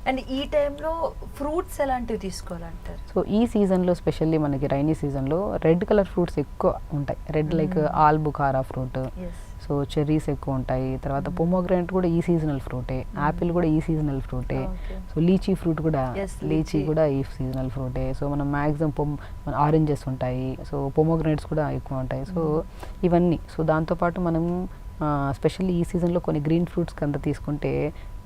And ఈ టైంలో fruits ఎలాంటివి తీసుకోవాలంటారు? సో ఈ సీజన్లో స్పెషల్లీ మనకి రైనీ సీజన్లో రెడ్ కలర్ ఫ్రూట్స్ ఎక్కువ ఉంటాయి. రెడ్ లైక్ ఆల్బుకారా ఫ్రూట్, సో చెర్రీస్ ఎక్కువ ఉంటాయి. తర్వాత పొమోగ్రానేట్ కూడా ఈ సీజనల్ ఫ్రూటే, యాపిల్ కూడా ఈ సీజనల్ ఫ్రూటే, సో లీచీ ఫ్రూట్ కూడా లీచీ కూడా ఈ సీజనల్ ఫ్రూటే. సో మనం మ్యాక్సిమం ఆరెంజెస్ ఉంటాయి, సో పొమోగ్రానేట్స్ కూడా ఎక్కువ ఉంటాయి. సో ఇవన్నీ, సో దాంతోపాటు మనం స్పెషల్లీ ఈ సీజన్లో కొన్ని గ్రీన్ ఫ్రూట్స్ కింద తీసుకుంటే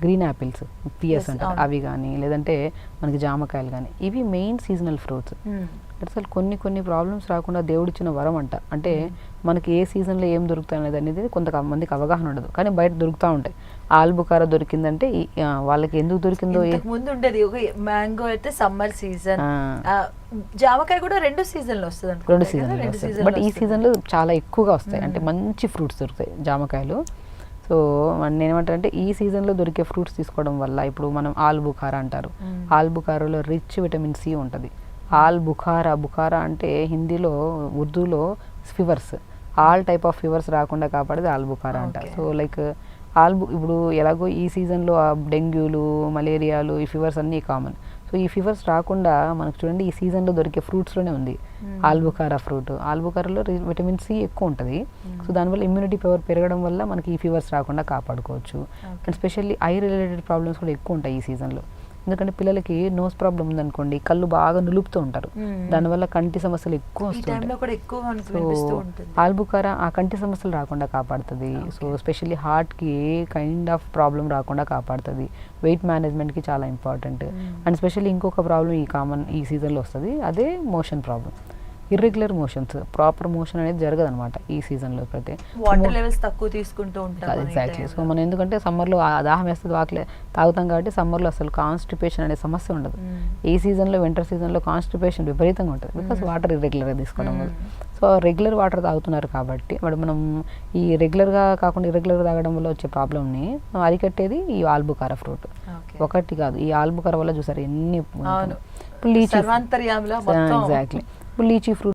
గ్రీన్ యాపిల్స్, పియర్స్ అంటారు, అవి కానీ లేదంటే మనకి జామకాయలు కానీ, ఇవి మెయిన్ సీజనల్ ఫ్రూట్స్. అసలు కొన్ని ప్రాబ్లమ్స్ రాకుండా దేవుడిచ్చిన వరం అంట. అంటే మనకి ఏ సీజన్లో ఏం దొరుకుతాయి అనేది కొంతమందికి అవగాహన ఉండదు, కానీ బయట దొరుకుతూ ఉంటాయి. ఆల్బుకారా దొరికిందంటే వాళ్ళకి ఎందుకు దొరికిందో. ముందు ఉండేది ఒక మ్యాంగో అయితే సమ్మర్ సీజన్, జామకాయ కూడా రెండు సీజన్లో వస్తుంది, రెండు సీజన్. బట్ ఈ సీజన్లో చాలా ఎక్కువగా వస్తాయి, అంటే మంచి ఫ్రూట్స్ దొరుకుతాయి జామకాయలు. సో నేను ఏమంటారంటే ఈ సీజన్లో దొరికే ఫ్రూట్స్ తీసుకోవడం వల్ల, ఇప్పుడు మనం ఆల్బుకారా అంటారు, ఆల్బుకారాలో రిచ్ విటమిన్ సి ఉంటుంది. బుఖారా అంటే హిందీలో, ఉర్దూలో fevers, all type of fevers రాకుండా కాపాడేది ఆల్బుకారా అంట. సో లైక్ ఇప్పుడు ఎలాగో ఈ సీజన్లో డెంగ్యూలు, మలేరియాలు, ఈ ఫీవర్స్ అన్నీ కామన్. సో ఈ ఫీవర్స్ రాకుండా మనకు చూడండి ఈ సీజన్లో దొరికే ఫ్రూట్స్లోనే ఉంది ఆల్బుకారా ఫ్రూట్. ఆల్బుకారాలో విటమిన్ సి ఎక్కువ ఉంటుంది. సో దానివల్ల ఇమ్యూనిటీ పవర్ పెరగడం వల్ల మనకి ఈ ఫీవర్స్ రాకుండా కాపాడుకోవచ్చు. And specially I related problems కూడా ఎక్కువ ఉంటాయి ఈ సీజన్లో. ఎందుకంటే పిల్లలకి నోస్ ప్రాబ్లం ఉందనుకోండి, కళ్ళు బాగా నులుపుతూ ఉంటారు, దానివల్ల కంటి సమస్యలు ఎక్కువ వస్తుంటాయి. సో ఆల్బుకారా ఆ కంటి సమస్యలు రాకుండా కాపాడుతుంది. సో స్పెషల్లీ హార్ట్కి ఏ కైండ్ ఆఫ్ ప్రాబ్లం రాకుండా కాపాడుతుంది. వెయిట్ మేనేజ్మెంట్కి చాలా ఇంపార్టెంట్. అండ్ స్పెషల్లీ ఇంకొక ప్రాబ్లం ఈ సీజన్లో వస్తుంది, అదే motion problem. Irregular motions, proper motion అనేది జరగదు అనమాట ఈ సీజన్లో. అయితే వాటర్ లెవెల్స్ తక్కువ తీసుకుంటూ ఉంటారు. ఎగ్జాక్ట్లీ. సో మనం ఎందుకంటే సమ్మర్లో దాహం వేస్తుంది, తాగుతాం కాబట్టి సమ్మర్లో అసలు కాన్స్టిపేషన్ అనే సమస్య ఉండదు. ఈ సీజన్లో, వింటర్ సీజన్లో కాన్స్టిపేషన్ విపరీతంగా ఉంటుంది, బికాస్ వాటర్ ఇర్రెగ్యులర్గా తీసుకోవడం వల్ల. సో రెగ్యులర్ వాటర్ తాగుతున్నారు కాబట్టి మనం ఈ రెగ్యులర్గా కాకుండా ఇర్రెగ్యులర్గా తాగడం వల్ల వచ్చే ప్రాబ్లమ్ని అరికట్టేది ఈ ఆల్బుకారా ఫ్రూట్. ఒకటి కాదు, ఈ ఆల్బుకారా వల్ల చూసారు ఎన్ని. Lychee, exactly. Lychee fruit